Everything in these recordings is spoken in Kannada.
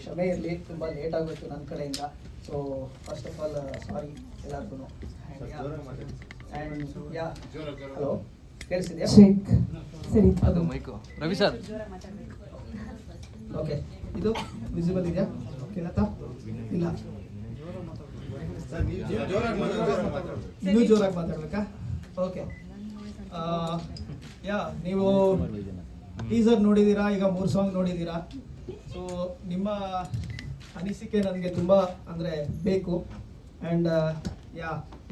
ಕ್ಷಮೆ ಇರಲಿ, ತುಂಬ ಲೇಟ್ ಆಗೋಯ್ತು ನನ್ನ ಕಡೆಯಿಂದ. ಸೊ ಫಸ್ಟ್ ಆಫ್ ಆಲ್ ಸಾರಿ ಎಲ್ಲರಿಗೂ. ಹಲೋ, ಕೇಳಿಸಿದ್ಯಾ? ಸರಿ, ಅದು ಮೈಕು ರವಿ ಸರ್. ಓಕೆ, ಇದು ವಿಸಿಬಲ್ ಇದೆಯಾ? ಕೇಳತ್ತಾ? ಇಲ್ಲ, ಇನ್ನೂ ಜೋರಾಗಿ ಮಾತಾಡ್ಬೇಕಾ? ಓಕೆ. ನೀವು ಟೀಸರ್ ನೋಡಿದ್ದೀರಾ, ಈಗ 3 ಸಾಂಗ್ ನೋಡಿದ್ದೀರಾ. ಸೊ ನಿಮ್ಮ ಅನಿಸಿಕೆ ನನಗೆ ತುಂಬ ಅಂದರೆ ಬೇಕು. ಆ್ಯಂಡ್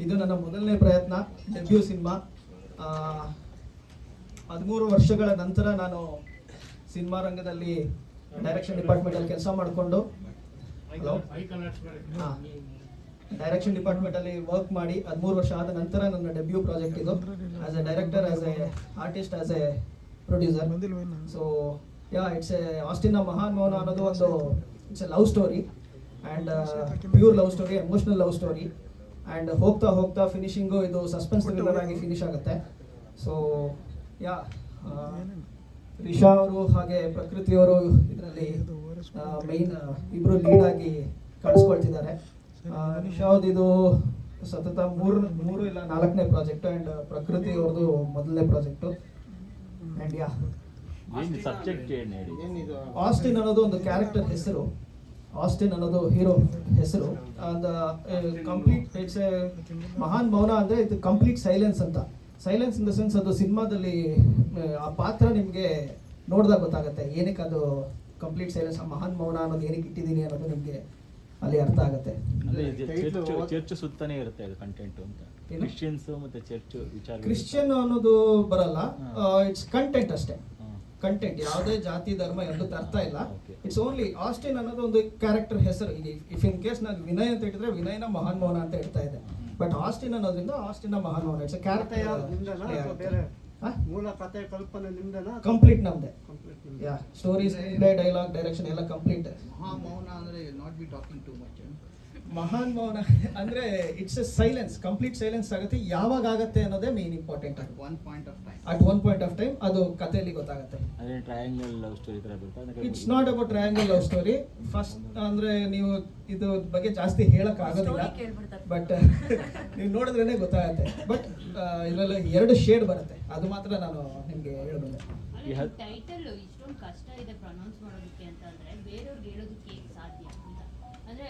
ಇದು ನನ್ನ ಮೊದಲನೇ ಪ್ರಯತ್ನ, ಡೆಬ್ಯೂ ಸಿನಿಮಾ. 13 ವರ್ಷಗಳ ನಂತರ ನಾನು ಸಿನಿಮಾ ರಂಗದಲ್ಲಿ ಡೈರೆಕ್ಷನ್ ಡಿಪಾರ್ಟ್ಮೆಂಟಲ್ಲಿ ಕೆಲಸ ಮಾಡಿಕೊಂಡು ಡೈರೆಕ್ಷನ್ ಡಿಪಾರ್ಟ್ಮೆಂಟಲ್ಲಿ ವರ್ಕ್ ಮಾಡಿ 13 ವರ್ಷ ಆದ ನಂತರ ನನ್ನ ಡೆಬ್ಯೂ ಪ್ರಾಜೆಕ್ಟ್ ಇದು. As A director, as A artist, as A producer. So it's A Austin ಮಹಾನ್ ಮೌನ ಅನ್ನೋದು ಒಂದು it's A love story, and pure love story, emotional love story. And ಹೋಗ್ತಾ ಹೋಗ್ತಾ ಫಿನಿಶಿಂಗು ಇದು ಸಸ್ಪೆನ್ಸ್ ಥ್ರಿಲ್ಲರ್ ಆಗಿ ಫಿನಿಶ್ ಆಗುತ್ತೆ. ಸೊ ರಿಷಾ ಅವರು ಹಾಗೆ ಪ್ರಕೃತಿಯವರು ಇದರಲ್ಲಿ ಮೈನ್ ಇಬ್ಬರು ಲೀಡ್ ಆಗಿ ಕಾಣಿಸ್ಕೊಳ್ತಿದ್ದಾರೆ. ರಿಷಾ ಅವ್ರದ್ದು ಇದು ಸತತ 3 ಇಲ್ಲ 4ನೇ ಪ್ರಾಜೆಕ್ಟು, ಆ್ಯಂಡ್ ಪ್ರಕೃತಿ ಅವ್ರದ್ದು ಮೊದಲನೇ ಪ್ರಾಜೆಕ್ಟು. ಆ್ಯಂಡ್ ಆಸ್ಟಿನ್ ಅನ್ನೋದು ಒಂದು ಕ್ಯಾರೆಕ್ಟರ್ ಹೆಸರು, ಆಸ್ಟಿನ್ ಅನ್ನೋದು ಹೀರೋ ಹೆಸರು. ಕಂಪ್ಲೀಟ್ ಇಟ್ಸ್ ಎ ಮಹಾನ್ ಮೌನ ಅಂದರೆ ಇದು ಕಂಪ್ಲೀಟ್ ಸೈಲೆನ್ಸ್ ಅಂತ. ಸೈಲೆನ್ಸ್ ಇನ್ ದ ಸೆನ್ಸ್ ಅದು ಸಿನಿಮಾದಲ್ಲಿ ಆ ಪಾತ್ರ ನಿಮಗೆ ನೋಡಿದಾಗ ಗೊತ್ತಾಗುತ್ತೆ ಏನಕ್ಕೆ ಅದು ಕಂಪ್ಲೀಟ್ ಸೈಲೆನ್ಸ್, ಮಹಾನ್ ಮೌನ ಅನ್ನೋದು ಏನಕ್ಕೆ ಇಟ್ಟಿದ್ದೀನಿ ಅನ್ನೋದು ನಿಮಗೆ ಅಲ್ಲಿ ಅರ್ಥ ಆಗುತ್ತೆ. ಚರ್ಚ್ ಸುತ್ತಾನೆ ಇರುತ್ತೆ ಅದು ಕಂಟೆಂಟ್ ಅಂತ. ಕ್ರಿಶ್ಚಿಯನ್ಸ್ ಮತ್ತೆ ಚರ್ಚ್ ವಿಚಾರ, ಕ್ರಿಶ್ಚಿಯನ್ ಅನ್ನೋದು ಬರಲ್ಲ, ಇಟ್ಸ್ ಕಂಟೆಂಟ್ ಅಷ್ಟೇ. ಕಂಟೆಂಟ್ ಯಾವುದೇ ಜಾತಿ ಧರ್ಮ ಎಲ್ಲೂ ಅರ್ಥ ಇಲ್ಲ. ಇಟ್ಸ್ ಓನ್ಲಿ ಆಸ್ಟಿನ್ ಅನ್ನೋದು ಒಂದು ಕ್ಯಾರೆಕ್ಟರ್ ಹೆಸರು. ಈಗ ಇಫ್ ಇನ್ ಕೇಸ್ ನಾನು ವಿನಯ್ ಅಂತ ಇಟ್ಟಿದ್ರೆ ವಿನಯ್ನ ಮಹಾನ್ ಮೌನ ಅಂತ ಹೇಳ್ತಾ ಇದೆ. ಬಟ್ ಆಸ್ಟಿನ್ ಅನ್ನೋದ್ರಿಂದ ಆಸ್ಟಿನ್ ಮಹಾನ್ ಮೌನ. It's character. ಮೂಲ ಕಥೆ ಕಲ್ಪನೆ ನಿಮ್ದೇನಾ? ಕಂಪ್ಲೀಟ್ ನಮ್ದೆ. ಸ್ಟೋರೀಸ್, ಡೈಲಾಗ್, ಡೈರೆಕ್ಷನ್ ಎಲ್ಲ ಕಂಪ್ಲೀಟ್. ಮಹಾನ್ ಮೌನ ಅಂದ್ರೆ not be talking too much. ಮಹಾನ್ ಮೌನ ಅಂದ್ರೆ it's A silence, complete silence ಆಗುತ್ತೆ. ಯಾವಾಗ ಆಗುತ್ತೆ ಅನ್ನೋದೇ main important. At one point of time ಅದು ಕಥೆಯಲ್ಲಿ ಗೊತ್ತಾಗುತ್ತೆ. ಟ್ರಯಾಂಗಲ್ ಲವ್ ಸ್ಟೋರಿ ತರ ಬರುತ್ತೆ. It's not about triangle love story. First ಅಂದ್ರೆ ನೀವು ಇದು ಬಗ್ಗೆ ಜಾಸ್ತಿ ಹೇಳಕ್ ಆಗೋದಿಲ್ಲ, ಬಟ್ ನೀವು ನೋಡಿದ್ರೇನೆ ಗೊತ್ತಾಗುತ್ತೆ. ಬಟ್ ಇದರಲ್ಲಿ 2 ಶೇಡ್ ಬರುತ್ತೆ, ಅದು ಮಾತ್ರ ನಾನು ನಿಮ್ಗೆ ಹೇಳ್ಬಲ್ಲೆ. ಟೈಟಲ್ ಇಷ್ಟೊಂದು ಕಷ್ಟ ಇದೆ ಪ್ರೊನೌನ್ಸ್ ಮಾಡೋದಕ್ಕೆ ಅಂತ ಅಂದ್ರೆ ಬೇರೆಯವ್ರಿಗೆ ಹೇಳೋದಕ್ಕೆ ಸಾಧ್ಯ ಅಂತ ಅಂದ್ರೆ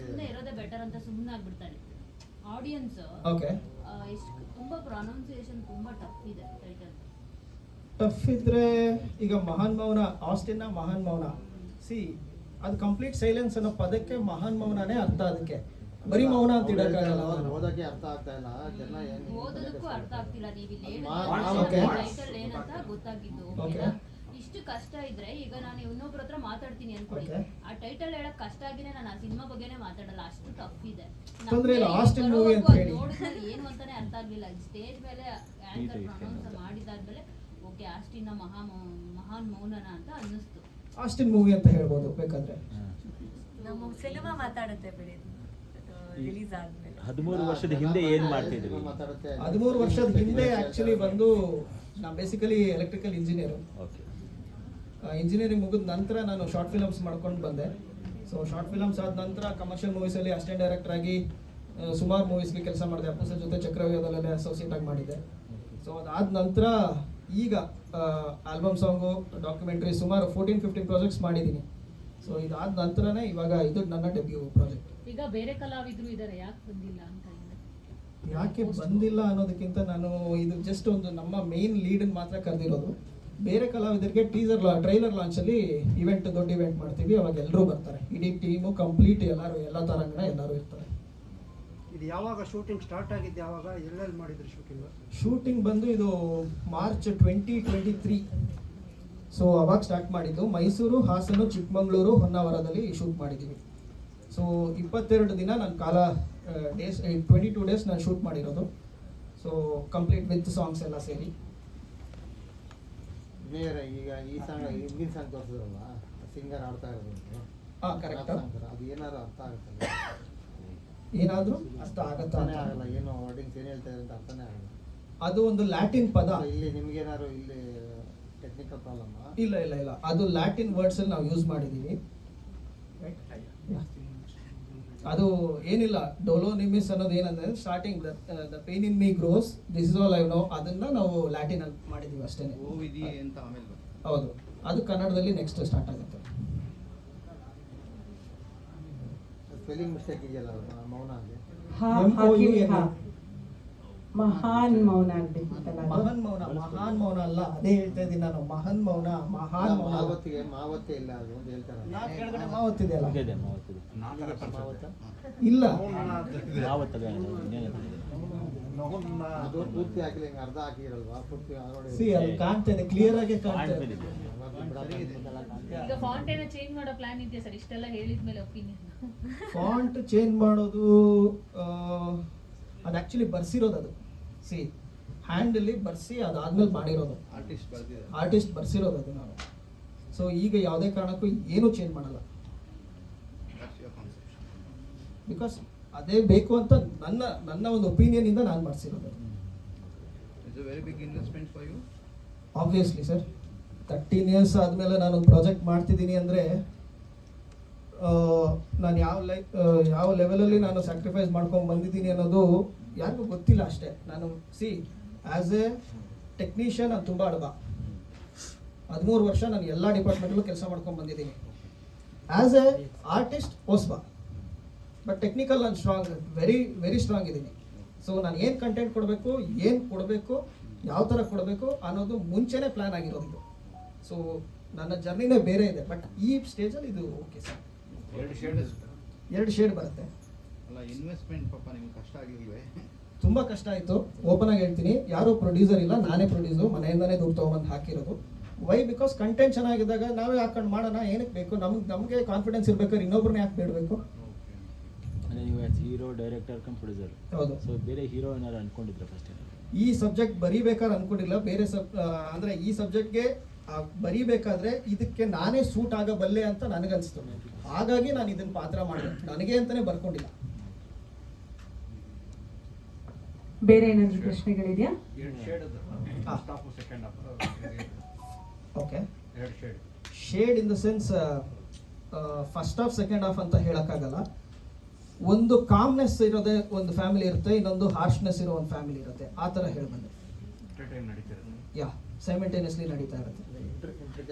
ಸುಮ್ಮನೆ ಇರೋದೇ ಬೆಟರ್ ಅಂತ ಸುಮ್ಮನೆ ಆಗ್ಬಿಡ್ತಾರೆ ಆಡಿಯನ್ಸ್. ತುಂಬಾ ಪ್ರೊನೌನ್ಸಿಯೇಷನ್ ತುಂಬಾ ಟಫ್ ಇದೆ ಟೈಟಲ್. ಟಫ್ ಇದ್ರೆ ಈಗ ಮಹಾನ್ ಮೌನ, ಆಸ್ಟಿನ್ ಮಹಾನ್ ಮೌನ, ಅದು ಕಂಪ್ಲೀಟ್ ಸೈಲೆನ್ಸ್ ಅನ್ನೋ ಪದಕ್ಕೆ ಮಹಾನ್ ಮೌನನೇ ಅರ್ಥ. ಅದಕ್ಕೆ ಬರೀ ಮೌನ ಅಂತ ಇಡಕ್ಕಾಗಲ್ಲ. ಓದಕ್ಕೆ ಅರ್ಥ ಆಗ್ತಾ ಇಲ್ಲ, ಜನ ಓದೋದಕ್ಕೂ ಅರ್ಥ ಆಗ್ತಿಲ್ಲ. ನೀವು ಟೈಟಲ್ ಏನಂತ ಗೊತ್ತಾಗಿದ್ದು ಇಷ್ಟು ಕಷ್ಟ ಇದ್ರೆ ಈಗ ನಾನು ಇನ್ನೊಬ್ರ ಹತ್ರ ಮಾತಾಡ್ತೀನಿ ಅನ್ಕೊಳ್ಳಿ, ಆ ಟೈಟಲ್ ಹೇಳಕ್ ಕಷ್ಟ ಆಗಿನೇ ನಾನು ಆ ಸಿನಿಮಾ ಬಗ್ಗೆನೇ ಮಾತಾಡಲ್ಲ, ಅಷ್ಟು ಟಫ್ ಇದೆ. ನೋಡಿದ್ರೆ ಏನು ಅಂತಾನೆ ಅರ್ಥ ಆಗ್ಲಿಲ್ಲ. ಸ್ಟೇಜ್ ಮೇಲೆ ಆಂಕರ್ ಪ್ರೊನೌನ್ಸ್ ಮಾಡಿದಾದ್ಮೇಲೆ ಓಕೆ ಆಸ್ಟಿನ್ ಮಹಾನ್ ಮೌನನ ಅಂತ ಅನ್ನಿಸ್ತು. ಆಸ್ಟಿನ್ ಮೂವಿ ಅಂತ ಹೇಳ್ಬೋದು ಬೇಕಾದ್ರೆ. ನಮ್ಮ ಸಿನಿಮಾ ಮಾತಾಡುತ್ತೆ ಬಿಡಿ. ರಿಲೀಸ್ ಆದ್ಮೇಲೆ 13 ವರ್ಷದ ಹಿಂದೆ ಏನ್ ಮಾಡ್ತಿದ್ರಿ? 13 ವರ್ಷದ ಹಿಂದೆ ಆಕ್ಚುಲಿ ಬಂದು ನಾ ಬೇಸಿಕಲಿ ಎಲೆಕ್ಟ್ರಿಕಲ್ ಇಂಜಿನಿಯರ್. ಇಂಜಿನಿಯರಿಂಗ್ ಮುಗಿದ ನಂತರ ನಾನು ಶಾರ್ಟ್ ಫಿಲಮ್ಸ್ ಮಾಡ್ಕೊಂಡು ಬಂದೆ. ಸೊ ಶಾರ್ಟ್ ಫಿಲಮ್ಸ್ ಆದ ನಂತರ ಕಮರ್ಷಿಯಲ್ ಮೂವೀಸಲ್ಲಿ ಅಸಿಸ್ಟೆಂಟ್ ಡೈರೆಕ್ಟರ್ ಆಗಿ ಸುಮಾರು ಮೂವೀಸ್ಗೆ ಕೆಲಸ ಮಾಡಿದೆ. ಅಪ್ಪು ಸರ್ ಜೊತೆ ಚಕ್ರವ್ಯೂಹದಲ್ಲೇ ಅಸೋಸಿಯೇಟ್ ಆಗಿ ಮಾಡಿದೆ. ಸೊ ಅದಾದ ನಂತರ ಈಗ ಆಲ್ಬಮ್ ಸಾಂಗು, ಡಾಕ್ಯುಮೆಂಟ್ರಿ ಸುಮಾರು 14-15 ಪ್ರಾಜೆಕ್ಟ್ಸ್ ಮಾಡಿದ್ದೀನಿ. ಸೊ ಇದಾದ ನಂತರನೇ ಇವಾಗ ಇದು ನನ್ನ ಡೆಬ್ಯೂ ಪ್ರಾಜೆಕ್ಟ್. ಈಗ ಬೇರೆ ಕಲಾವಿದರು ಇದ್ದಾರೆ, ಯಾಕೆ ಬಂದಿಲ್ಲ ಅಂತ? ಯಾಕೆ ಬಂದಿಲ್ಲ ಅನ್ನೋದಕ್ಕಿಂತ ನಾನು ಇದು ಜಸ್ಟ್ ಒಂದು ನಮ್ಮ ಮೇನ್ ಲೀಡನ್ನು ಮಾತ್ರ ಕರೆದಿರೋದು. ಬೇರೆ ಕಲಾವಿದರಿಗೆ ಟ್ರೈಲರ್ ಲಾಂಚಲ್ಲಿ ದೊಡ್ಡ ಇವೆಂಟ್ ಮಾಡ್ತೀವಿ, ಅವಾಗ ಎಲ್ಲರೂ ಬರ್ತಾರೆ. ಇಡೀ ಟೀಮು ಕಂಪ್ಲೀಟ್ ಎಲ್ಲ ತರಂಗಣ ಎಲ್ಲರೂ ಇರ್ತಾರೆ. ಇದು ಯಾವಾಗ ಶೂಟಿಂಗ್ ಸ್ಟಾರ್ಟ್ ಆಗಿದ್ದು? ಯಾವಾಗ ಎಲ್ಲೆಲ್ಲಿ ಮಾಡಿದ್ರಿ ಶೂಟಿಂಗ್? ಶೂಟಿಂಗ್ ಬಂದು ಇದು ಮಾರ್ಚ್ 2023. ಸೊ ಅವಾಗ ಸ್ಟಾರ್ಟ್ ಮಾಡಿದ್ದು. ಮೈಸೂರು, ಹಾಸನ, ಚಿಕ್ಕಮಗಳೂರು, ಹೊನ್ನಾವರದಲ್ಲಿ ಶೂಟ್ ಮಾಡಿದ್ದೀವಿ. ಸೊ 22 ದಿನ ನನ್ನ ಕಾಲ, 22 ಡೇಸ್ ನಾನು ಶೂಟ್ ಮಾಡಿರೋದು. ಸೊ ಕಂಪ್ಲೀಟ್ ವಿತ್ ಸಾಂಗ್ಸ್ ಎಲ್ಲ ಸೇರಿ. ಈಗ ಈ ಸಾಂಗ್, ಹಿಂದಿನ ಸಾಂಗ್ ತೋರಿಸಿದ್ರಲ್ಲ, ಸಿಂಗರ್ ಆಡ್ತಾ ಇರೋದು, ಕರೆಕ್ಟ್. ಅದು ಏನಾದ್ರು ಅರ್ಥ ಆಗುತ್ತೆ? ಏನಾದರೂ ಅರ್ಥ ಆಗುತ್ತಾನೆ ಆಗಲ್ಲ. ಏನೋ ವರ್ಡಿಂಗ್ಸ್ ಏನು ಹೇಳ್ತಾ ಇದ್ದಾರೆ ಅಂತ ಅರ್ಥನೇ ಆಗಲ್ಲ. ಅದು ಒಂದು ಲ್ಯಾಟಿನ್ ಪದ. ಇಲ್ಲಿ ನಿಮ್ಗೇನಾದ್ರು ಇಲ್ಲಿ ಟೆಕ್ನಿಕಲ್ ಪ್ರಾಬ್ಲಮ್. ಇಲ್ಲ ಇಲ್ಲ ಇಲ್ಲ, ಅದು ಲ್ಯಾಟಿನ್ ವರ್ಡ್ಸ್ ಅಲ್ಲಿ ನಾವು ಯೂಸ್ ಮಾಡಿದೀವಿ. Yeah. ಅದು ಏನಿಲ್ಲ, ಡೊಲೋನಿಮಿಸ್ ಅನ್ನೋದು ಏನಂದ್ರೆ starting the pain in me grows, this is all I know, ಅದನ್ನ ನಾವು ಲ್ಯಾಟಿನ್ ಅಲ್ಲಿ ಮಾಡಿದೀವಿ ಅಷ್ಟೇನೆ. ಓ ವಿಧಿ ಅಂತ ಆಮೇಲೆ ಬರುತ್ತೆ. ಹೌದು, ಅದು ಕನ್ನಡದಲ್ಲಿ ನೆಕ್ಸ್ಟ್ ಸ್ಟಾರ್ಟ್ ಆಗುತ್ತೆ. ಸ್ಪೆಲ್ಲಿಂಗ್ ಮಿಸ್ಟೇಕ್ ಇದೆಯಲ್ಲ ಮೌನ ಅಲ್ಲಿ. ಮಹಾನ್ ಮೌನ ಆಗ್ಬೇಕಿತ್ತಲ್ಲ ಅದು. ಮಹಾನ್ ಮೌನ, ಮಹಾನ್ ಮೌನ ಅಲ್ಲ, ಅದೇ ಹೇಳ್ತಾ ಇದ್ದೀನಿ ನಾನು. ಮಹಾನ್ ಮೌನ, ಮಹಾನ್ ಮೌನ ಅಲ್ಲ. ಮಾವತ್ತಿಗೆ ಮಾವತ್ತೇ ಇಲ್ಲ ಅದು ಅಂತ ಹೇಳ್ತಾರೆ. ನಾ ಕೆಳಗಡೆ ಮಾವತ್ತಿದೆಯಲ್ಲ, ಇದೆ ಮಾವತ್ತಿದೆ. ಮಾವತ್ತ ಇಲ್ಲ ಮಾವತ್ತದ ಇನ್ನೇನಂತ ಅದು ಪೂರ್ತಿ ಹಾಕಿಲ್ಲ, ಹಿಂಗೆ ಅರ್ಧ ಹಾಕಿರಲ್ವಾ ಪೂರ್ತಿ ಸಿ ಅಲ್ಲಿ ಕಾಣ್ತಾ ಇದೆ, ಕ್ಲಿಯರ್ ಆಗಿ ಕಾಣ್ತಾ ಇದೆ. ಈಗ ಫಾಂಟ್ ಏನೋ ಚೇಂಜ್ ಮಾಡೋ ಪ್ಲಾನ್ ಇದೆಯಾ ಸರ್? ಇಷ್ಟೆಲ್ಲ ಹೇಳಿದ್ಮೇಲೆ ಒಪಿನಿಯನ್. ಫಾಂಟ್ ಚೇಂಜ್ ಮಾಡೋದು ಅದು ಆಕ್ಚುಲಿ ಬರ್ಸಿರೋದು, ಅದು ಸಿ ಹ್ಯಾಂಡಲ್ಲಿ ಬರ್ಸಿ ಅದಾದ್ಮೇಲೆ ಮಾಡಿರೋದು, ಆರ್ಟಿಸ್ಟ್ ಬರ್ದಿದ್ದಾರೆ. ಆರ್ಟಿಸ್ಟ್ ಬರ್ಸಿರೋದು ಅದು ನಾವು. ಸೊ ಈಗ ಯಾವುದೇ ಕಾರಣಕ್ಕೂ ಏನೂ ಚೇಂಜ್ ಮಾಡಲ್ಲ, That's your concept. ಬಿಕಾಸ್ ಅದೇ ಬೇಕು ಅಂತ ನನ್ನ ಒಂದು ಒಪಿನಿಯನ್ ಇಂದ ನಾನು ಮಾಡಿಸಿರೋದು. It's a very big investment for you. Obviously sir, 13 years ಆದಮೇಲೆ ನಾನು ಪ್ರಾಜೆಕ್ಟ್ ಮಾಡ್ತಿದ್ದೀನಿ ಅಂದರೆ ನಾನು ಯಾವ ಲೆವೆಲಲ್ಲಿ ನಾನು ಸ್ಯಾಕ್ರಿಫೈಸ್ ಮಾಡ್ಕೊಂಡು ಬಂದಿದ್ದೀನಿ ಅನ್ನೋದು ಯಾರಿಗೂ ಗೊತ್ತಿಲ್ಲ ಅಷ್ಟೇ. ನಾನು ಆ್ಯಸ್ ಎ ಟೆಕ್ನಿಷಿಯನ್ ನಾನು ತುಂಬ ಅಡಬ, 13 ವರ್ಷ ನಾನು ಎಲ್ಲ ಡಿಪಾರ್ಟ್ಮೆಂಟಲ್ಲೂ ಕೆಲಸ ಮಾಡ್ಕೊಂಡು ಬಂದಿದ್ದೀನಿ. ಆ್ಯಸ್ ಎ ಆರ್ಟಿಸ್ಟ್ ಹೊಸ್ಬ, ಬಟ್ ಟೆಕ್ನಿಕಲ್ ನಾನು ಸ್ಟ್ರಾಂಗ್, ವೆರಿ ಸ್ಟ್ರಾಂಗ್ ಇದ್ದೀನಿ. ಸೊ ನಾನು ಏನು ಕಂಟೆಂಟ್ ಕೊಡಬೇಕು, ಏನು ಕೊಡಬೇಕು, ಯಾವ ಥರ ಕೊಡಬೇಕು ಅನ್ನೋದು ಮುಂಚೆನೇ ಪ್ಲ್ಯಾನ್ ಆಗಿರೋದು. ಸೊ ನನ್ನ ಜರ್ನಿನೇ ಬೇರೆ ಇದೆ, ಬಟ್ ಈ ಸ್ಟೇಜಲ್ಲಿ ಇದು ಓಕೆ ಸರ್. 2 ಶೇಡ್ ಬರುತ್ತೆ. ಅಲ್ಲ, ಇನ್ವೆಸ್ಟ್ಮೆಂಟ್ ಪಾಪ ನಿಮ್ಗೆ ಕಷ್ಟ ಆಗಿಲ್ವೇ? ತುಂಬ ಕಷ್ಟ ಆಯಿತು, ಓಪನ್ ಆಗಿ ಹೇಳ್ತೀನಿ. ಯಾರೂ ಪ್ರೊಡ್ಯೂಸರ್ ಇಲ್ಲ, ನಾನೇ ಪ್ರೊಡ್ಯೂಸರು, ಮನೆಯಿಂದನೇ ದುಡ್ಡು ತೊಗೊಂಬಂದು ಹಾಕಿರೋದು. ವೈ? ಬಿಕಾಸ್ ಕಂಟೆಂಟ್ ಚೆನ್ನಾಗಿದ್ದಾಗ ನಾವೇ ಹಾಕೊಂಡು ಮಾಡೋಣ, ಏನಕ್ಕೆ ಬೇಕು, ನಮಗೆ ಕಾನ್ಫಿಡೆನ್ಸ್ ಇರ್ಬೇಕಾದ್ರೆ ಇನ್ನೊಬ್ರನ್ನ ಯಾಕೆ ಬೇಡಬೇಕು? ಅಂದರೆ ನೀವು ಹೀರೋ, ಡೈರೆಕ್ಟರ್ ಕಮ್ ಪ್ರೊಡ್ಯೂಸರ್. ಹೌದು. ಸೊ ಬೇರೆ ಹೀರೋ ಏನಾರು ಅನ್ಕೊಂಡಿದ್ರೆ ಫಸ್ಟ್? ಈ ಸಬ್ಜೆಕ್ಟ್ ಬರೀಬೇಕಾದ್ರೆ ಅನ್ಕೊಂಡಿಲ್ಲ, ಬೇರೆ ಅಂದರೆ ಈ ಸಬ್ಜೆಕ್ಟ್ಗೆ ಬರೀಬೇಕಾದ್ರೆ ಇದಕ್ಕೆ ನಾನೇ ಸೂಟ್ ಆಗಬಲ್ಲೆ ಅಂತ ನನಗನ್ನಿಸ್ತು. ಹಾಗಾಗಿ ನಾನು ಇದನ್ನ ಪಾತ್ರ ಮಾಡಿದೆ, ನನಗೆ ಅಂತಲೇ ಬರ್ಕೊಂಡಿಲ್ಲ. ಬೇರೆ ಏನಾದ್ರು ಪ್ರಶ್ನೆಗಳಿದೆಯಾ? Okay, shade in the sense first half second half ಅಂತ ಹೇಳೋಕ್ಕಾಗಲ್ಲ. ಒಂದು ಕಾಮ್ನೆಸ್ ಇರೋದೇ ಒಂದು ಫ್ಯಾಮಿಲಿ ಇರುತ್ತೆ, ಇನ್ನೊಂದು ಹಾರ್ಶ್ನೆಸ್ ಇರೋ ಒಂದು ಫ್ಯಾಮಿಲಿ ಇರುತ್ತೆ, ಆ ಥರ ಹೇಳ್ಬಂದೆ. ಯಾ, ಸೈಮಲ್ಟೇನಿಯಸ್ಲಿ ನಡೀತಾ ಇರುತ್ತೆ.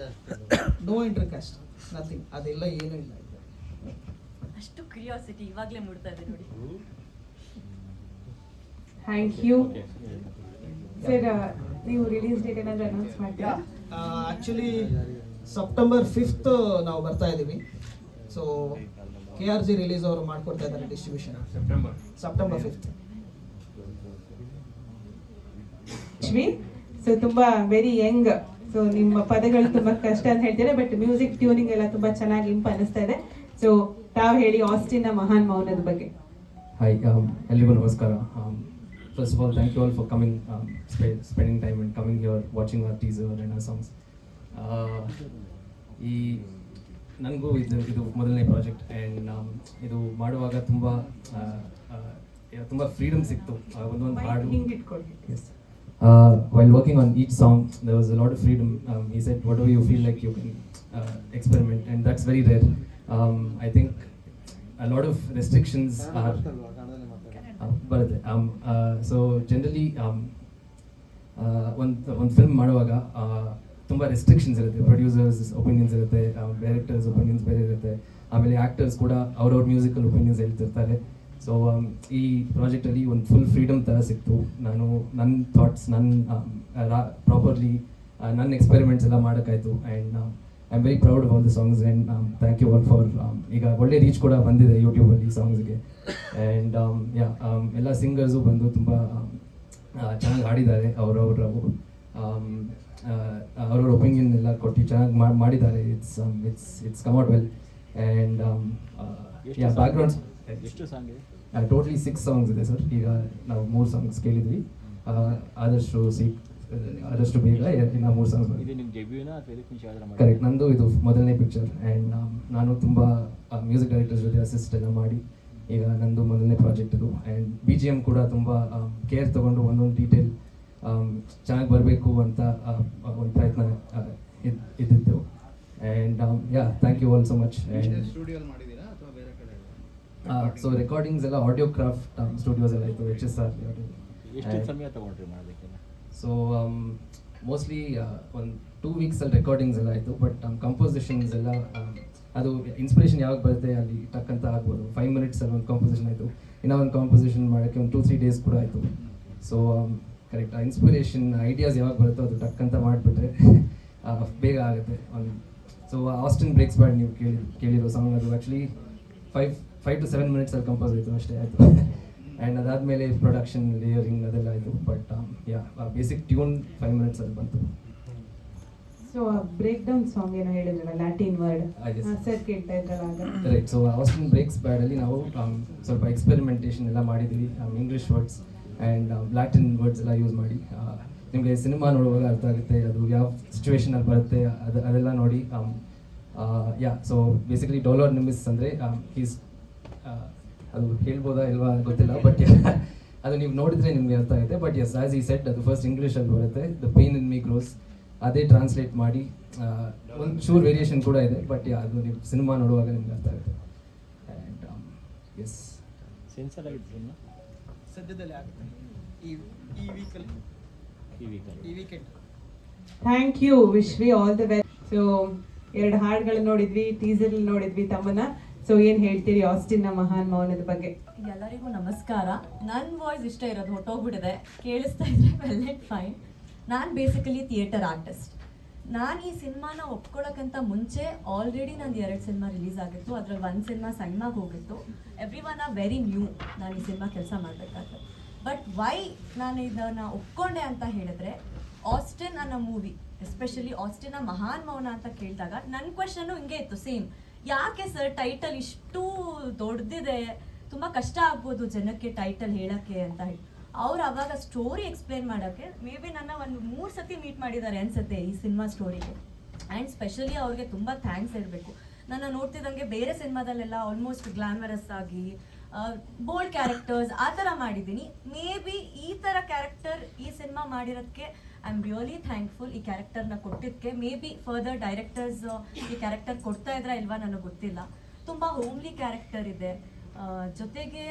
ನೋ ಇಂಟರ್ಕಾಸ್ಟ್, ನಥಿಂಗ್, ಅದೆಲ್ಲ ಏನೂ ಇಲ್ಲ. ಅಷ್ಟು ಕ್ಯೂರಿಯಾಸಿಟಿ ಇವಾಗಲೇ ಮೂಡ್ತಾ ಇದೆ ನೋಡಿ. Thank you sir. ನೀವು ರಿಲೀಸ್ ಡೇಟ್ ಏನಾದರೂ ಅನೌನ್ಸ್ ಮಾಡ್ತೀರಾ? ಆ್ಯಕ್ಚುಲಿ ಸೆಪ್ಟೆಂಬರ್ 5th ನಾವು ಬರ್ತಾ ಇದ್ದೀವಿ. ಸೊ KRG ರಿಲೀಸ್ ಅವರು ಮಾಡ್ಕೊಡ್ತಾ ಇದ್ದಾರೆ ಡಿಸ್ಟ್ರಿಬ್ಯೂಷನ್. September 5th. ಸೊ ತುಂಬಾ ವೆರಿ ಯಂಗ್, ಸೊ ನಿಮ್ಮ ಪದಗಳು ತುಂಬಾ ಕಷ್ಟ ಅಂತ ಹೇಳ್ತೀರಾ, ಬಟ್ ಮ್ಯೂಸಿಕ್ ಟ್ಯೂನಿಂಗ್ ಎಲ್ಲ ತುಂಬಾ ಚೆನ್ನಾಗಿ ಇಂಪ ಅನಿಸ್ತಾ ಇದೆ. ಸೊ ತಾವು ಹೇಳಿ ಆಸ್ಟಿನ್ನ ಮಹಾನ್ ಮೌನದ ಬಗ್ಗೆ. ಹಾಯ್, ಎಲ್ರಿಗೂ ನಮಸ್ಕಾರ. First of all thank you all for coming, spending time and coming here, watching our teaser and our songs. ಈ ನನಗೂ ಇದು ಮೊದಲನೇ ಪ್ರಾಜೆಕ್ಟ್ ಆ್ಯಂಡ್ ಇದು ಮಾಡುವಾಗ ತುಂಬ ಫ್ರೀಡಮ್ ಸಿಕ್ತು. ಒಂದೊಂದು ಹಾಡು, S, while working on each song there was a lot of freedom. He said whatever you feel like you can experiment, and that's very rare. I think a lot of restrictions are ಬರುತ್ತೆ. So generally ಒಂದು ಫಿಲ್ಮ್ ಮಾಡುವಾಗ ತುಂಬ ರೆಸ್ಟ್ರಿಕ್ಷನ್ಸ್ ಇರುತ್ತೆ. ಪ್ರೊಡ್ಯೂಸರ್ಸ್ ಒಪಿನಿಯನ್ಸ್ ಇರುತ್ತೆ, ಡೈರೆಕ್ಟರ್ಸ್ ಒಪಿನಿಯನ್ಸ್ ಬೇರೆ ಇರುತ್ತೆ, ಆಮೇಲೆ ಆ್ಯಕ್ಟರ್ಸ್ ಕೂಡ ಅವ್ರವ್ರ ಮ್ಯೂಸಿಕಲ್ ಒಪಿನಿಯನ್ಸ್ ಹೇಳ್ತಿರ್ತಾರೆ. ಸೊ ಈ ಪ್ರಾಜೆಕ್ಟಲ್ಲಿ ಒಂದು ಫುಲ್ ಫ್ರೀಡಮ್ ಥರ ಸಿಕ್ತು. ನಾನು ನನ್ನ ಥಾಟ್ಸ್, ಪ್ರಾಪರ್ಲಿ ನನ್ನ ಎಕ್ಸ್ಪೆರಿಮೆಂಟ್ಸ್ ಎಲ್ಲ ಮಾಡೋಕ್ಕಾಯಿತು. And I am very proud of all the songs and thank you all for, ಈಗ ಒಳ್ಳೆ ರೀಚ್ ಕೂಡ ಬಂದಿದೆ ಯೂಟ್ಯೂಬಲ್ಲಿ ಸಾಂಗ್ಸ್ಗೆ. ಆ್ಯಂಡ್ ಎಲ್ಲ ಸಿಂಗರ್ಸು ಬಂದು ತುಂಬ ಚೆನ್ನಾಗಿ ಹಾಡಿದ್ದಾರೆ, ಅವ್ರವ್ರ ಒಪಿನಿಯನ್ ಎಲ್ಲ ಕೊಟ್ಟು ಚೆನ್ನಾಗಿ ಮಾಡಿದ್ದಾರೆ. It's come out well. And backgrounds ಎಷ್ಟು ಸಾಂಗ್ ಇದೆ? ಟೋಟಲಿ 6 ಸಾಂಗ್ಸ್ ಇದೆ ಸರ್. ಈಗ ನಾವು 3 ಸಾಂಗ್ಸ್ ಕೇಳಿದ್ವಿ. ಆದಷ್ಟು ಬೇಗ ಇನ್ನು 3 ಸಾಂಗ್ಸ್. ಇದು ನಿಮ್ಮ ಡೆಬ್ಯೂನಾ ಅಥವಾ ಇದಕ್ಕೆ ಮುಂಚೆ ಯಾವ್ದಾರ ಮಾಡಿದ್ರಾ? ಕರೆಕ್ಟ್, ನಂದು ಇದು ಮೊದಲನೇ ಪಿಕ್ಚರ್. ಆ್ಯಂಡ್ ನಾನು ತುಂಬ ಮ್ಯೂಸಿಕ್ ಡೈರೆಕ್ಟರ್ಸ್ ಜೊತೆ ಅಸಿಸ್ಟ್ ಎಲ್ಲ ಮಾಡಿ ಈಗ ನಂದು ಮೊದಲನೇ ಪ್ರಾಜೆಕ್ಟ್ ಇದು. ಆ್ಯಂಡ್ BGM ಕೂಡ ತುಂಬ ಕೇರ್ ತೊಗೊಂಡು ಒಂದೊಂದು ಡೀಟೇಲ್ ಚೆನ್ನಾಗಿ ಬರಬೇಕು ಅಂತ ಒಂದು ಪ್ರಯತ್ನ ಇದ್ದಿತ್ತು. And yeah, thank you all so much. And ಸ್ಟುಡಿಯೋಲ್ಲಿ ಮಾಡಿದ್ದೀರಾ ಅಥವಾ ಬೇರೆ ಕಡೆ? ಸೊ ರೆಕಾರ್ಡಿಂಗ್ಸ್ ಎಲ್ಲ ಆಡಿಯೋಕ್ರಾಫ್ಟ್ ಸ್ಟುಡಿಯೋಸ್ ಎಲ್ಲ ಇತ್ತು, HSR. ಎಷ್ಟು ಸಮಯ ತಗೊಂಡ್ರಿ ಮಾಡೋದಕ್ಕೆಲ್ಲ? ಸೊ ಮೋಸ್ಟ್ಲಿ ಒಂದು 2 ವೀಕ್ಸಲ್ಲಿ ರೆಕಾರ್ಡಿಂಗ್ಸ್ ಎಲ್ಲ ಆಯಿತು. ಬಟ್ ಕಂಪೋಸಿಷನ್ಸ್ ಎಲ್ಲ ಅದು ಇನ್ಸ್ಪಿರೇಷನ್ ಯಾವಾಗ ಬರುತ್ತೆ ಅಲ್ಲಿ ಟಕ್ ಅಂತ ಆಗ್ಬೋದು. 5 ಮಿನಿಟ್ಸಲ್ಲಿ ಒಂದು ಕಂಪೋಸಿಷನ್ ಆಯಿತು. ಇನ್ನೂ ಒಂದು ಕಂಪೋಸಿಷನ್ ಮಾಡೋಕ್ಕೆ ಒಂದು 2-3 ಡೇಸ್ ಕೂಡ ಆಯಿತು. ಸೊ ಕರೆಕ್ಟ್, ಆ ಇನ್ಸ್ಪಿರೇಷನ್ ಐಡಿಯಾಸ್ ಯಾವಾಗ ಬರುತ್ತೋ ಅದು ಟಕ್ ಅಂತ ಮಾಡಿಬಿಟ್ರೆ ಬೇಗ ಆಗುತ್ತೆ. ಸೊ ಆಸ್ಟಿನ್ ಬ್ರೇಕ್ಸ್ ಬ್ಯಾಡ್ ನೀವು ಕೇಳಿರೋ ಸಾಂಗ್, ಅದು ಆ್ಯಕ್ಚುಲಿ 5 to 7 ಮಿನಿಟ್ಸಲ್ಲಿ ಕಂಪೋಸ್ ಆಯಿತು, ಅಷ್ಟೇ ಆಯಿತು. ಆ್ಯಂಡ್ ಅದಾದಮೇಲೆ ಪ್ರೊಡಕ್ಷನ್, ಲೇಯರಿಂಗ್ ಅದೆಲ್ಲ ಆಯಿತು. ಬಟ್ ಯಾ, ಬೇಸಿಕ್ ಟ್ಯೂನ್ 5 ಮಿನಿಟ್ಸಲ್ಲಿ ಬಂತು. ಸೊ ಬ್ರೇಕ್ ಡೌನ್ ಸಾಂಗ್ ಏನೋ ಹೇಳಿದ್ರಲ್ಲ, ಲ್ಯಾಟಿನ್ ವರ್ಡ್ yes. ಸರ್ ಕೇಳ್ತಾ ಇದ್ರಲ್ಲ ಆಗ. ಕರೆಕ್ಟ್. ಸೊ ಆಸ್ಟಿನ್ ಬ್ರೇಕ್ಸ್ ಬ್ಯಾಡಲ್ಲಿ ನಾವು ಸ್ವಲ್ಪ ಎಕ್ಸ್ಪೆರಿಮೆಂಟೇಷನ್ ಎಲ್ಲ ಮಾಡಿದ್ದೀವಿ. English words and Latin words ಎಲ್ಲ ಯೂಸ್ ಮಾಡಿ ನಿಮಗೆ ಸಿನಿಮಾ ನೋಡುವಾಗ ಅರ್ಥ ಆಗುತ್ತೆ ಅದು ಯಾವ ಸಿಚುವೇಶನಲ್ಲಿ ಬರುತ್ತೆ ಅದೆಲ್ಲ ನೋಡಿ. ಯಾ, ಸೊ ಬೇಸಿಕಲಿ ಡಾಲರ್ ನಿಮಿಸ್ ಅಂದರೆ ಈಸ್ ಅದು ಹೇಳ್ಬೋದಾ ಇಲ್ವಾ ಗೊತ್ತಿಲ್ಲ, ಬಟ್ ಅದು ನೀವು ನೋಡಿದ್ರೆ ನಿಮಗೆ ಅರ್ಥ ಆಗುತ್ತೆ. ಬಟ್ ಎಸ್, ಆಸ್ ಈ ಸೆಟ್ ಅದು ಫಸ್ಟ್ ಇಂಗ್ಲೀಷಲ್ಲಿ ಬರುತ್ತೆ, the pain in me grows, ಅದೇ ಟ್ರಾನ್ಸ್ಲೇಟ್ ಮಾಡಿ ಒಂದು ಚೂರ್ ವೇರಿಯೇಷನ್ ಕೂಡ ಇದೆ. ಬಟ್ ಅದು ನೀವು ಸಿನಿಮಾ ನೋಡುವಾಗ ನಿಮ್ಗೆ ಅರ್ಥ ಆಗುತ್ತೆ. ಆ್ಯಂಡ್ ಎಸ್, ಸೆನ್ಸರ್ ಆಗಿತ್ತು ಸಿನಿಮಾ ಸದ್ಯದಲ್ಲೇ ಆಗುತ್ತೆ ಈ ವೀಕಲ್ಲಿ, ಈ ವೀಕಲ್ಲಿ. ಈ weekend. Thank you, wish we all the best. So 2 ಹಾಡುಗಳನ್ನ ನೋಡಿದ್ವಿ, ಟೀಸರ್ ನೋಡಿದ್ವಿ ತಮ್ಮನ್ನ. ಸೊ ಏನ್ ಹೇಳ್ತೀರಿ ಆಸ್ಟಿನ್ನ ಮಹಾನ್ ಮೌನದ ಬಗ್ಗೆ? ಎಲ್ಲರಿಗೂ ನಮಸ್ಕಾರ. ನನ್ನ ವಾಯ್ಸ್ ಇಷ್ಟ ಇರೋದು ಹೊಟ್ಟೋಗ್ಬಿಟ್ಟಿದೆ, ಕೇಳಿಸ್ತಾ ಇದ್ರೆ ವೆಲ್ ಆ್ಯಂಡ್ ಫೈನ್. ನಾನು ಬೇಸಿಕಲಿ ಥಿಯೇಟರ್ ಆರ್ಟಿಸ್ಟ್. ನಾನು ಈ ಸಿನಿಮಾನ ಒಪ್ಕೊಳ್ಳೋಕ್ಕಿಂತ ಮುಂಚೆ ಆಲ್ರೆಡಿ ನಂದು 2 ಸಿನಿಮಾ ರಿಲೀಸ್ ಆಗಿತ್ತು. ಅದ್ರಲ್ಲಿ 1 ಸಿನಿಮಾ ಸಣ್ಣಗೆ ಹೋಗಿತ್ತು. Every one are very new ನಾನು ಈ ಸಿನಿಮಾ ಕೆಲಸ ಮಾಡಬೇಕಾದ್ರೆ. ಬಟ್ ವೈ ನಾನು ಇದನ್ನು ಒಪ್ಕೊಂಡೆ ಅಂತ ಹೇಳಿದ್ರೆ, ಆಸ್ಟಿನ್ ಅನ್ನೋ ಮೂವಿ, ಎಸ್ಪೆಷಲಿ ಆಸ್ಟಿನ್ನ ಮಹಾನ್ ಮೌನ ಅಂತ ಕೇಳಿದಾಗ ನನ್ನ ಕ್ವೆಶನ್ನು ಹಿಂಗೆ ಇತ್ತು, ಸೇಮ್. ಯಾಕೆ ಸರ್ ಟೈಟಲ್ ಇಷ್ಟು ದೊಡ್ಡದಿದೆ, ತುಂಬ ಕಷ್ಟ ಆಗ್ಬೋದು ಜನಕ್ಕೆ ಟೈಟಲ್ ಹೇಳೋಕ್ಕೆ ಅಂತ ಹೇಳಿ. ಅವ್ರು ಅವಾಗ ಸ್ಟೋರಿ ಎಕ್ಸ್ಪ್ಲೇನ್ ಮಾಡೋಕ್ಕೆ ಮೇ ಬಿ ನನ್ನ ಒಂದು 3 ಸತಿ ಮೀಟ್ ಮಾಡಿದ್ದಾರೆ ಅನ್ಸುತ್ತೆ ಈ ಸಿನಿಮಾ ಸ್ಟೋರಿಗೆ. ಆ್ಯಂಡ್ ಸ್ಪೆಷಲಿ ಅವ್ರಿಗೆ ತುಂಬ ಥ್ಯಾಂಕ್ಸ್ ಹೇಳಬೇಕು. ನನ್ನ ನೋಡ್ತಿದ್ದಂಗೆ ಬೇರೆ ಸಿನಿಮಾದಲ್ಲೆಲ್ಲ ಆಲ್ಮೋಸ್ಟ್ ಗ್ಲಾಮರಸ್ ಆಗಿ ಬೋಲ್ಡ್ ಕ್ಯಾರೆಕ್ಟರ್ಸ್ ಆ ಥರ ಮಾಡಿದ್ದೀನಿ. ಮೇ ಬಿ ಈ ಥರ ಕ್ಯಾರೆಕ್ಟರ್ ಈ ಸಿನಿಮಾ ಮಾಡಿರೋದಕ್ಕೆ ಐ ಆಮ್ ರಿಯಲಿ ಥ್ಯಾಂಕ್ಫುಲ್. ಈ ಕ್ಯಾರೆಕ್ಟರ್ನ ಕೊಟ್ಟಿದ್ದಕ್ಕೆ ಮೇ ಬಿ ಫರ್ದರ್ ಡೈರೆಕ್ಟರ್ಸ್ ಈ ಕ್ಯಾರೆಕ್ಟರ್ ಕೊಡ್ತಾ ಇದ್ರಾ ಇಲ್ವಾ ನನಗೆ ಗೊತ್ತಿಲ್ಲ. ತುಂಬ ಹೋಮ್ಲಿ ಕ್ಯಾರೆಕ್ಟರ್ ಇದೆ. ಜೊತೆಗೆ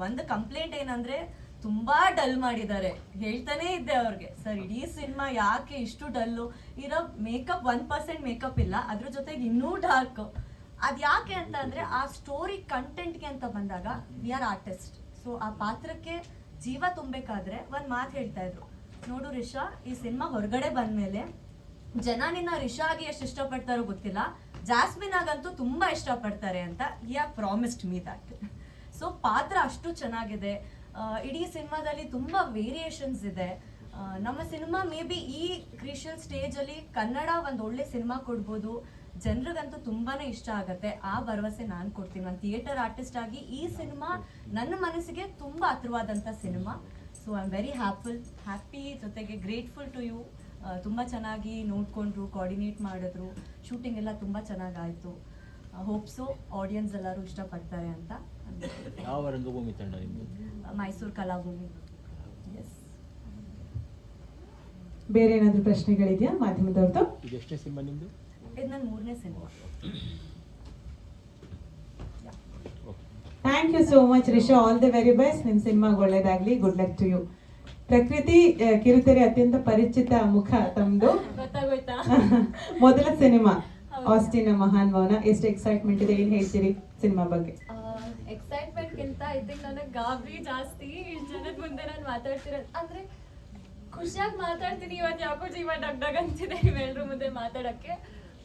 ಒಂದು ಕಂಪ್ಲೇಂಟ್ ಏನಂದರೆ ತುಂಬ ಡಲ್ ಮಾಡಿದ್ದಾರೆ. ಹೇಳ್ತಾನೆ ಇದ್ದೆ ಅವ್ರಿಗೆ, ಸರ್ ಇಡೀ ಸಿನಿಮಾ ಯಾಕೆ ಇಷ್ಟು ಡಲ್ಲು, ಇರೋ ಮೇಕಪ್ 1% ಮೇಕಪ್ ಇಲ್ಲ, ಅದ್ರ ಜೊತೆಗೆ ಇನ್ನೂ ಡಾರ್ಕ್. ಅದು ಯಾಕೆ ಅಂತ ಅಂದರೆ ಆ ಸ್ಟೋರಿ ಕಂಟೆಂಟ್ಗೆ ಅಂತ ಬಂದಾಗ ವಿ ಆರ್ ಆರ್ಟಿಸ್ಟ್. ಸೊ ಆ ಪಾತ್ರಕ್ಕೆ ಜೀವ ತುಂಬಬೇಕಾದ್ರೆ ಒಂದು ಮಾತು ಹೇಳ್ತಾ ಇದ್ರು, ನೋಡು ರಿಷಾ, ಈ ಸಿನಿಮಾ ಹೊರಗಡೆ ಬಂದಮೇಲೆ ಜನ ನಿನ್ನ ರಿಷಾ ಆಗಿ ಎಷ್ಟು ಇಷ್ಟಪಡ್ತಾರೋ ಗೊತ್ತಿಲ್ಲ, ಜಾಸ್ಮಿನ್ ಆಗಂತೂ ತುಂಬ ಇಷ್ಟಪಡ್ತಾರೆ ಅಂತ you have promised me that. So ಪಾತ್ರ ಅಷ್ಟು ಚೆನ್ನಾಗಿದೆ. ಇಡೀ ಸಿನಿಮಾದಲ್ಲಿ ತುಂಬ ವೇರಿಯೇಷನ್ಸ್ ಇದೆ. ನಮ್ಮ ಸಿನಿಮಾ ಮೇ ಬಿ ಈ ಕ್ರಿಷಿಯಲ್ ಸ್ಟೇಜಲ್ಲಿ ಕನ್ನಡ ಒಂದು ಒಳ್ಳೆ ಸಿನಿಮಾ ಕೊಡ್ಬೋದು, ಜನರಿಗಂತೂ ತುಂಬಾ ಇಷ್ಟ ಆಗುತ್ತೆ. ಆ ಭರವಸೆ ನಾನು ಕೊಡ್ತೀನಿ. ಒಂದು ಥಿಯೇಟರ್ ಆರ್ಟಿಸ್ಟ್ ಆಗಿ ಈ ಸಿನಿಮಾ ನನ್ನ ಮನಸ್ಸಿಗೆ ತುಂಬ ಹತ್ರವಾದಂಥ cinema. So I am very happy, ಜೊತೆಗೆ ಗ್ರೇಟ್ಫುಲ್ ಟು ಯು. ತುಂಬ ಚೆನ್ನಾಗಿ ನೋಡಿಕೊಂಡ್ರು, ಕೋಆರ್ಡಿನೇಟ್ ಮಾಡಿದ್ರು, ಶೂಟಿಂಗ್ ಎಲ್ಲ ತುಂಬ ಚೆನ್ನಾಗಾಯಿತು. ಹೋಪ್ಸು ಆಡಿಯನ್ಸ್ ಎಲ್ಲರೂ ಇಷ್ಟಪಡ್ತಾರೆ ಅಂತ. ಯಾವ ರಂಗಭೂಮಿ ತಂಡ ನಿಮ್ಮದು? ಮೈಸೂರು ಕಲಾಭೂಮಿ. ಎಸ್. ಬೇರೆ ಏನಾದರೂ ಪ್ರಶ್ನೆಗಳಿದೆಯಾ ಮಾಧ್ಯಮದವ್ರದ್ದು? ಇದು ಎಷ್ಟನೇ ಸಿನಿಮಾ ನಿಮ್ಮದು? ಇದು ನನ್ನ 3ನೇ cinema. Thank you so much Risha, all the very best. ನಿಮ್ಮ ಸಿನಿಮಾಗೆ ಒಳ್ಳೇದಾಗಲಿ, ಗುಡ್ ಲಕ್ ಟು ಯು. ಪ್ರಕೃತಿ, ಕಿರುತೆರೆ ಅತ್ಯಂತ ಪರಿಚಿತ ಮುಖ ತಮ್ಮದು. ಗೊತ್ತಾಗೋಯ್ತಾ? ಮೊದಲ ಸಿನಿಮಾ ಆಸ್ಟಿನ್ನ ಮಹಾನ್ ಮೌನ, ಎಷ್ಟು ಎಕ್ಸೈಟ್ಮೆಂಟ್ ಇದೆ, ಏನು ಹೇಳ್ತೀರಿ ಸಿನಿಮಾ ಬಗ್ಗೆ? ಎಕ್ಸೈಟ್ಮೆಂಟ್ಗಿಂತ ಐ ಥಿಂಕ್ ನನಗೆ ಗಾಬರಿ ಜಾಸ್ತಿ. ಜನದ ಮುಂದೆ ನಾನು ಮಾತಾಡ್ತಿರೋದು ಅಂದರೆ ಖುಷಿಯಾಗಿ ಮಾತಾಡ್ತೀನಿ. ಇವತ್ತು ಯಾಕೋ ಜೀವ ಡಗ್ ಅಂತಿದೆ ನೀವೆಲ್ಲರೂ ಮುಂದೆ ಮಾತಾಡೋಕ್ಕೆ.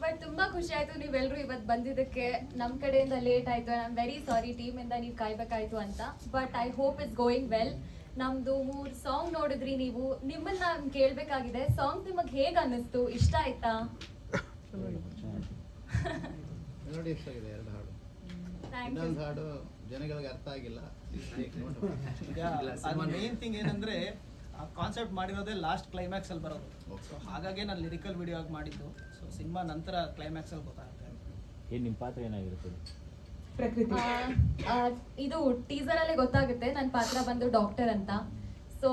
ಬಟ್ ತುಂಬ ಖುಷಿ ಆಯಿತು ನೀವೆಲ್ಲರೂ ಇವತ್ತು ಬಂದಿದ್ದಕ್ಕೆ. ನಮ್ಮ ಕಡೆಯಿಂದ ಲೇಟ್ ಆಯಿತು, ಐ ಆಮ್ ವೆರಿ ಸಾರಿ, ಟೀಮಿಂದ ನೀವು ಕಾಯ್ಬೇಕಾಯ್ತು ಅಂತ. But I hope it's going well. ನಮ್ಮದು 3 ಸಾಂಗ್ ನೋಡಿದ್ರಿ ನೀವು. ನಿಮ್ಮನ್ನು ನಾನು ಕೇಳಬೇಕಾಗಿದೆ, ಸಾಂಗ್ ನಿಮಗೆ ಹೇಗೆ ಅನ್ನಿಸ್ತು, ಇಷ್ಟ ಆಯ್ತಾ? ಮೆಲೋಡಿಯಸ್ ಆಗಿದೆ 2 ಹಾಡು. Thank you. ಇನ್ನೊಂದು ಹಾಡು ಜನಗಳಿಗೆ ಅರ್ಥ ಆಗಿಲ್ಲ. ಮೇನ್ ಥಿಂಗ್ ಏನಂದ್ರೆ ಆ ಕಾನ್ಸೆಪ್ಟ್ ಮಾಡಿರೋದೇ ಲಾಸ್ಟ್ ಕ್ಲೈಮ್ಯಾಕ್ಸ್ ಅಲ್ಲಿ ಬರೋದು. ಸೊ ಹಾಗಾಗಿ ನಾನು ಲಿರಿಕಲ್ ವಿಡಿಯೋ ಆಗಿ ಮಾಡಿದ್ದು. ಸೊ ಸಿನಿಮಾ ನಂತರ ಕ್ಲೈಮ್ಯಾಕ್ಸ್ ಅಲ್ಲಿ ಗೊತ್ತಾಗುತ್ತೆ. ಏನು ನಿಮ್ಮ ಪಾತ್ರ ಏನಾಗಿರುತ್ತೆ? ಪ್ರಕೃತಿ, ಇದು ಟೀಸರಲ್ಲೇ ಗೊತ್ತಾಗುತ್ತೆ. ನನ್ನ ಪಾತ್ರ ಬಂದು ಡಾಕ್ಟರ್ ಅಂತ. ಸೊ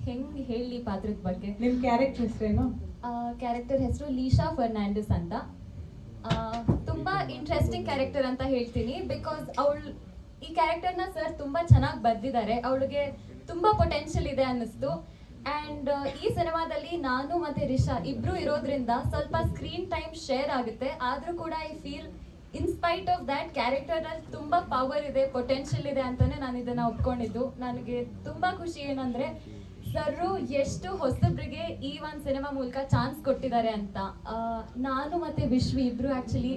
ಹೆಂಗೆ ಹೇಳಿ ಪಾತ್ರದ ಬಗ್ಗೆ. ನಿಮ್ ಕ್ಯಾರೆಕ್ಟರ್ ಹೆಸರೇನು? ಕ್ಯಾರೆಕ್ಟರ್ ಹೆಸರು ಲೀಶಾ ಫರ್ನಾಂಡಿಸ್ ಅಂತ. ತುಂಬಾ ಇಂಟ್ರೆಸ್ಟಿಂಗ್ ಕ್ಯಾರೆಕ್ಟರ್ ಅಂತ ಹೇಳ್ತೀನಿ, ಬಿಕಾಸ್ ಈ ಕ್ಯಾರೆಕ್ಟರ್ನ ಸರ್ ತುಂಬಾ ಚೆನ್ನಾಗಿ ಬರ್ದಿದ್ದಾರೆ. ಅವಳಿಗೆ ತುಂಬಾ ಪೊಟೆನ್ಷಿಯಲ್ ಇದೆ ಅನ್ನಿಸ್ತು. ಆ್ಯಂಡ್ ಈ ಸಿನಿಮಾದಲ್ಲಿ ನಾನು ಮತ್ತೆ ರಿಷಾ ಇಬ್ರು ಇರೋದ್ರಿಂದ ಸ್ವಲ್ಪ ಸ್ಕ್ರೀನ್ ಟೈಮ್ ಶೇರ್ ಆಗುತ್ತೆ. ಆದರೂ ಕೂಡ I feel in spite of that ಕ್ಯಾರೆಕ್ಟರಲ್ಲಿ ತುಂಬ ಪವರ್ ಇದೆ, ಪೊಟೆನ್ಷಿಯಲ್ ಇದೆ ಅಂತಲೇ ನಾನು ಇದನ್ನು ಒಪ್ಕೊಂಡಿದ್ದು. ನನಗೆ ತುಂಬ ಖುಷಿ ಏನಂದರೆ ಸರ್ರು ಎಷ್ಟು ಹೊಸಬ್ರಿಗೆ ಈ ಒಂದು ಸಿನಿಮಾ ಮೂಲಕ ಚಾನ್ಸ್ ಕೊಟ್ಟಿದ್ದಾರೆ ಅಂತ. ನಾನು ಮತ್ತು ವಿಶ್ವಿ ಇಬ್ಬರು ಆ್ಯಕ್ಚುಲಿ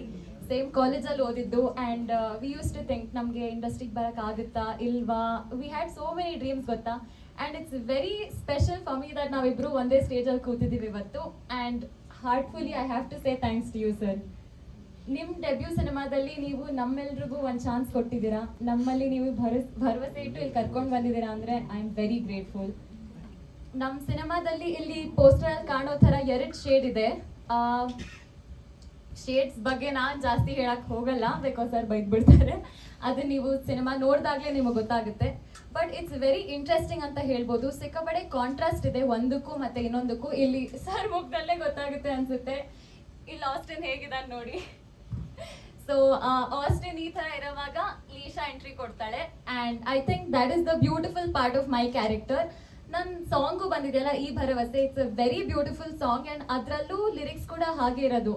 ಸೇಮ್ ಕಾಲೇಜಲ್ಲಿ ಓದಿದ್ದು. And we used to think ನಮಗೆ ಇಂಡಸ್ಟ್ರಿಗೆ ಬರೋಕ್ಕಾಗುತ್ತಾ ಇಲ್ವಾ, we had so many dreams ಗೊತ್ತಾ. And it's very special for me that ನಾವಿಬ್ಬರು ಒಂದೇ ಸ್ಟೇಜಲ್ಲಿ ಕೂತಿದ್ದೀವಿ ಇವತ್ತು. And heartfully I have to say thanks to you sir. ನಿಮ್ಮ ಡೆಬ್ಯೂ ಸಿನಿಮಾದಲ್ಲಿ ನೀವು ನಮ್ಮೆಲ್ರಿಗೂ ಒಂದು ಚಾನ್ಸ್ ಕೊಟ್ಟಿದ್ದೀರಾ, ನಮ್ಮಲ್ಲಿ ನೀವು ಭರವಸೆ ಇಟ್ಟು ಇಲ್ಲಿ ಕರ್ಕೊಂಡು ಬಂದಿದ್ದೀರಾ ಅಂದರೆ ಐ ಆಮ್ ವೆರಿ ಗ್ರೇಟ್ಫುಲ್. ನಮ್ಮ ಸಿನಿಮಾದಲ್ಲಿ ಇಲ್ಲಿ ಪೋಸ್ಟರಲ್ಲಿ ಕಾಣೋ ಥರ 2 ಶೇಡ್ ಇದೆ. ಶೇಡ್ಸ್ ಬಗ್ಗೆ ನಾನು ಜಾಸ್ತಿ ಹೇಳಕ್ಕೆ ಹೋಗಲ್ಲ, ಬಿಕಾಸ್ ಸರ್ ಬೈದ್ಬಿಡ್ತಾರೆ. ಅದು ನೀವು ಸಿನಿಮಾ ನೋಡಿದಾಗಲೇ ನಿಮಗೆ ಗೊತ್ತಾಗುತ್ತೆ. ಬಟ್ ಇಟ್ಸ್ ವೆರಿ ಇಂಟ್ರೆಸ್ಟಿಂಗ್ ಅಂತ ಹೇಳ್ಬೋದು. ಸಿಕ್ಕಾಪಟ್ಟೆ ಕಾಂಟ್ರಾಸ್ಟ್ ಇದೆ ಒಂದಕ್ಕೂ ಮತ್ತು ಇನ್ನೊಂದಕ್ಕೂ. ಇಲ್ಲಿ ಸರ್ ಮುಖದಲ್ಲೇ ಗೊತ್ತಾಗುತ್ತೆ ಅನಿಸುತ್ತೆ. ಇಲ್ಲಿ ಆಸ್ಟಿನ್ ಹೇಗಿದ್ದಾನೆ ನೋಡಿ. ಸೊ ಆಸ್ಟಿನ್ ಈ ಥರ ಇರೋವಾಗ ಲೀಶಾ ಎಂಟ್ರಿ ಕೊಡ್ತಾಳೆ. And I think that is the beautiful part of my character. ನನ್ನ ಸಾಂಗು ಬಂದಿದೆಯಲ್ಲ ಈ ಭರವಸೆ, it's a very beautiful song. And ಅದರಲ್ಲೂ ಲಿರಿಕ್ಸ್ ಕೂಡ ಹಾಗೆ ಇರೋದು,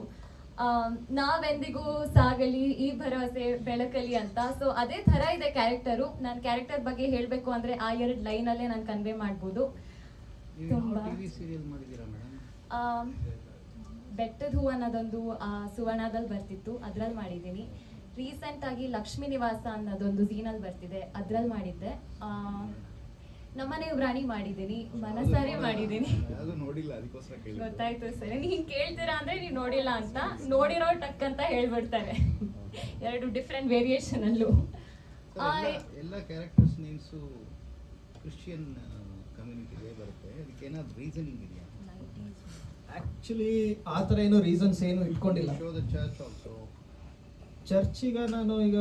ನಾವೆಂದಿಗೂ ಸಾಗಲಿ ಈ ಭರವಸೆ ಬೆಳಕಲಿ ಅಂತ. ಸೊ ಅದೇ ಥರ ಇದೆ ಕ್ಯಾರೆಕ್ಟರು. ನನ್ನ ಕ್ಯಾರೆಕ್ಟರ್ ಬಗ್ಗೆ ಹೇಳಬೇಕು ಅಂದರೆ ಆ 2 ಲೈನಲ್ಲೇ ನಾನು ಕನ್ವೆ ಮಾಡ್ಬೋದು. ತುಂಬ ಟಿವಿ ಸೀರಿಯಲ್ ಮಾಡಿದ್ದೀರಾ ಮೇಡಮ್? ಬೆಟ್ಟದ ಹೂ ಅನ್ನೋದೊಂದು ಸುವರ್ಣದಲ್ಲಿ ಬರ್ತಿತ್ತು, ಅದ್ರಲ್ಲಿ ಮಾಡಿದ್ದೀನಿ. ರೀಸೆಂಟಾಗಿ ಲಕ್ಷ್ಮೀ ನಿವಾಸ ಅನ್ನೋದೊಂದು ಝೀನಲ್ಲಿ ಬರ್ತಿದೆ, ಅದ್ರಲ್ಲಿ ಮಾಡಿದ್ದೆ. ನಮ್ಮನೆ ರಾಣಿ ಮಾಡಿದ್ದೀನಿ, ಮನಸಾರೆ ಮಾಡಿದ್ದೀನಿ. ಅದು ನೋಡಿಲ್ಲ, ಅದಕ್ಕೋಸ್ಕರ ಕೇಳಿ. ಗೊತ್ತಾಯ್ತು ಸರ್, ನೀವು ಕೇಳ್ತೀರಾ ಅಂದ್ರೆ ನೀವು ನೋಡಿಲ್ಲ ಅಂತ, ನೋಡಿರೋ ಟಕ್ ಅಂತ ಹೇಳ್ಬಿಡ್ತಾರೆ. 2 ಡಿಫ್ರೆಂಟ್ ವೇರಿಯೇಷನ್ ಅಲ್ಲೂ. ಎಲ್ಲ ಕ್ಯಾರೆಕ್ಟರ್ಸ್ ನೇಮ್ಸು ಕ್ರಿಶ್ಚಿಯನ್ ಕಮ್ಯುನಿಟಿಗೆ ಬರುತ್ತೆ, ಅದಕ್ಕೆ ಏನಾದ್ರು ರೀಸನಿಂಗ್ ಇದೆಯಾ? ಆ್ಯಕ್ಚುಲಿ ಆ ಥರ ಏನೋ ರೀಸನ್ಸ್ ಏನು ಇಟ್ಕೊಂಡಿಲ್ಲ. Show the church also. ಚರ್ಚಿಗ ನಾನು ಈಗ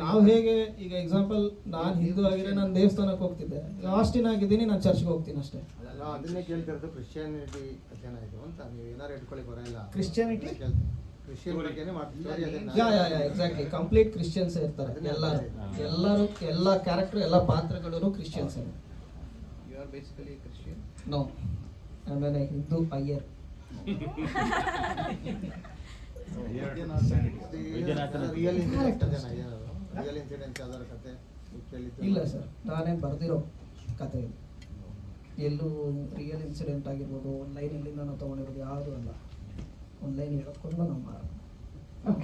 ನಾವು ಹೇಗೆ ಈಗ ಎಕ್ಸಾಂಪಲ್ ನಾನು ಹಿಂದೂ ಆಗಿದ್ರೆ ನಾನು ದೇವಸ್ಥಾನಕ್ಕೆ ಹೋಗ್ತಿದ್ದೆ, ಆಸ್ಟಿನ್ ಆಗಿದ್ದೀನಿ ನಾನು ಚರ್ಚ್ಗೆ ಹೋಗ್ತೀನಿ ಅಷ್ಟೇ. ಅಲ್ಲ, ಅದನ್ನೇ ಕೇಳ್ತಿರೋದು. ಕ್ರಿಶ್ಚಿಯಾನಿಟಿ ಏನಾಯಿತು ಅಂತ ನೀವು ಏನಾರು ಇಟ್ಕೊಳ್ಳಿ ಬರೋಲ್ಲ. ಕ್ರಿಶ್ಚಿಯಾನಿಟಿ ಕ್ರಿಶ್ಚಿಯನ್ ಬಗ್ಗೆನೇ ಮಾತಾಡ್ತೀವಿ. ಎಕ್ಸಾಕ್ಟ್ಲಿ ಕಂಪ್ಲೀಟ್ ಕ್ರಿಶ್ಚಿಯನ್ಸ್ ಇರ್ತಾರೆ ಎಲ್ಲರೂ ಎಲ್ಲ ಕ್ಯಾರೆಕ್ಟರ್ ಎಲ್ಲ ಪಾತ್ರಗಳು Christians. You are basically Christian? No, ಆಮೇಲೆ ಹಿಂದೂ ಅಯ್ಯರ್. ರಿಯಲ್ ಇನ್ಸಿಡೆಂಟ್ ಯಾವ್ದಾರ ಕತೆ ಇಲ್ಲ ಸರ್, ನಾನೇ ಬರೆದಿರೋ ಕತೆ ಇದು. ಎಲ್ಲೂ ರಿಯಲ್ ಇನ್ಸಿಡೆಂಟ್ ಆಗಿರ್ಬೋದು ಒಂದು ಲೈನ್ ಎಲ್ಲಿಂದ ನಾವು ತೊಗೊಂಡಿರೋದು ಯಾವುದೂ ಅಲ್ಲ. ಒಂದು ಲೈನ್ ಹೇಳ್ಕೊಂಡು ನಮ್ಮ